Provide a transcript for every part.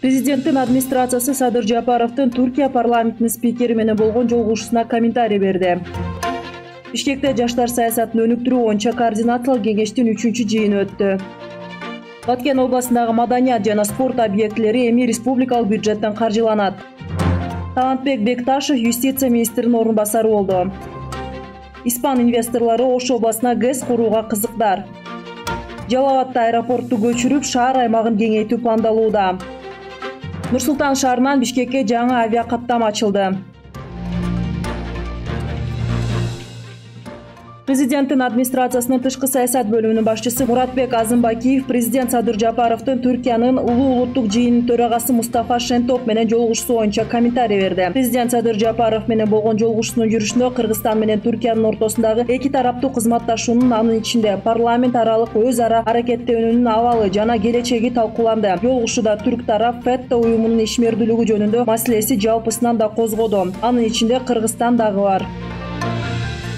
Президенттин администрациясы Садыр Жапаровдун Түркия парламентинин спикери менен болгон жолугушуусуна комментарий берди. Бишкекте жаштар саясатын өнүктүрүү боюнча координациялык кеңештин 3-чү жыйыны өттү. Баткен областындагы маданият жана спорт объектилери эми республикалык бюджеттен каржыланат. Талантбек Бекташев юстиция министринин орун басары болду. Испан инвесторлору Ош областына ГЭС курууга кызыктар. Жалал Абадта аэропортту көчүрүп, шаар аймагын кеңейтүү пландалууда. Нур-Султан шаарынан Бишкекке жаңы авиакаттам ачылды. Президенттин администрациясынын тышкы саясат бөлүмүнүн башчысы Муратбек Азымбакиев президент Садыр Жапаровдун Түркиянын улуу улуттук жыйынынын төрагасы Мустафа Шентоп менен жолугушуусу боюнча комментарий берди. Президент Садыр Жапаров менен болгон жолугушуусунун жүрүшүндө Кыргызстан менен Түркиянын ортосундагы эки тараптуу кызматташуунун, анын ичинде парламент аралык өз ара аракеттенүүнүн абалы жана келечеги талкууланды. Жолугушууда түрк тарап ФЭТТО уюмунун ишмердүүлүгү жөнүндө маселеси жалпысынан да козгоду. Анын ичинде Кыргызстан дагы бар.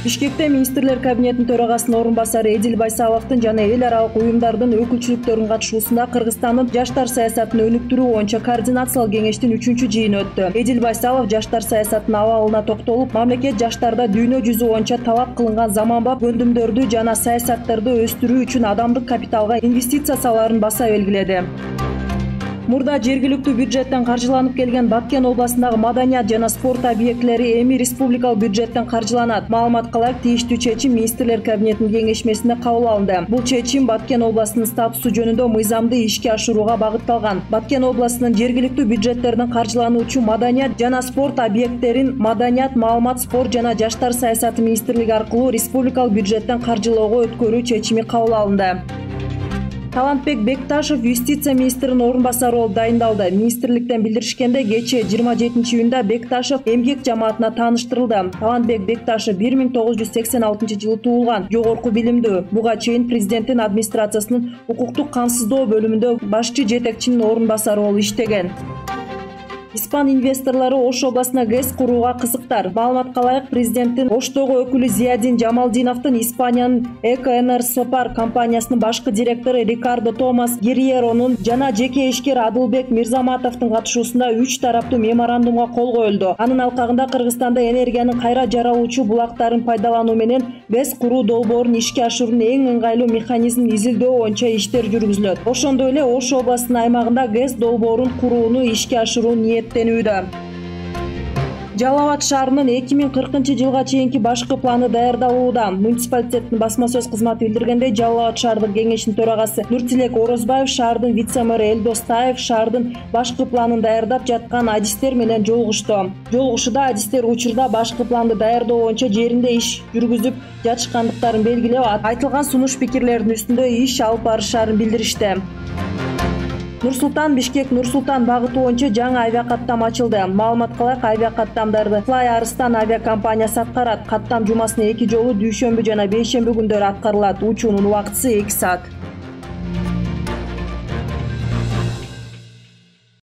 Бишкекте министрлер кабинетинин төрагасынын орун басары Эдил Байсаловдун жана эл аралык уюмдардын өкүлчүлүктөрүнүн катышуусунда Кыргызстандын жаштар саясатын өнүктүрүү боюнча координациялык кеңештин 3-чү жыйыны өттү. Эдил Байсалов жаштар саясатынын абалына токтолуп, мамлекет жаштарда дүйнө жүзү боюнча талап кылынган заманбап көндүмдөрдү жана саясаттарды өстүрүү үчүн адамдык капиталга инвестиция салаарын баса белгиледи. Мурда жергиликтүү бюджеттен каржыланып келген Баткен областындагы маданият жана спорт объектилери эми республикалык бюджеттен каржыланат. Маалымат кылайык, тийиштүү чечим министрлер кабинетинин кеңешмесинде кабыл алынды. Бул чечим Баткен областынын статусу жөнүндө мыйзамды ишке ашырууга багытталган. Баткен областынын жергиликтүү бюджеттерден каржылануучу маданият жана спорт объекттерин маданият, маалымат, спорт жана жаштар саясаты министрлиги аркылуу республикалык бюджеттен каржылоого өткөрүү чечими кабыл алынды. Талантбек Бекташев юстиция министринин орун басары болуп дайындалды. Министрликтен билдиришкенде, кечээ 27-июнда Бекташев эмгек жамаатына тааныштырылды. Талантбек Бекташев 1986-жылы туулган, жогорку билимдүү. Буга чейин президенттин администрациясынын укуктук камсыздоо бөлүмүндө башчы жетекчинин орун басары болуп иштеген. Испан инвесторлору Ош областына ГЭС курууга кызыктар. Маалымат кылайык, президенттин Оштогу өкүлү Зиядин Жамалдиновдун Испаниянын Экоэнерсопар компаниясынын башкы директору Рикардо Томас Герьеронун жана жеке ишкер Адылбек Мирзаматовдун катышуусунда 3 тараптуу меморандумга кол коюлду. Анын алкагында Кыргызстанда энергиянын кайра жаралуучу булактарын пайдалануу менен ГЭС куруу долбоорун ишке ашыруунун эң ыңгайлуу механизмин изилдөө боюнча иштер жүргүзүлөт. Ошондой эле Ош областынын аймагында ГЭС долбоорун курууну ишке ашыруу ниеттенүүдө. Жалал Абад шаарынын 2040-жылга чейинки башкы планы даярдалууда. Муниципалитеттин басма сөз кызматы билдиргендей, Жалал Абад шаардык кеңешинин төрагасы Нуртилек Орозбаев, шаардын вице-мэры Элдос Таев шаардын башкы планын даярдап жаткан адистер менен жолугушту. Жолугушууда адистер учурда башкы планды даярдоо боюнча жеринде иш жүргүзүп жатышкандыктарын белгилеп, айтылган сунуш пикирлердин үстүндө иш алып барышаарын билдиришти. Нур-Султан Бишкек Нур-Султан багыты боюнча жаңы авиакаттам ачылды. Маалымат кылайык, авиакаттамдарды Fly Arslan авиакомпаниясы аткарат. Каттам жумасына 2 жолу дүйшөмбү жана бейшемби күндөрү аткарылат. Учуунун убактысы 2 саат.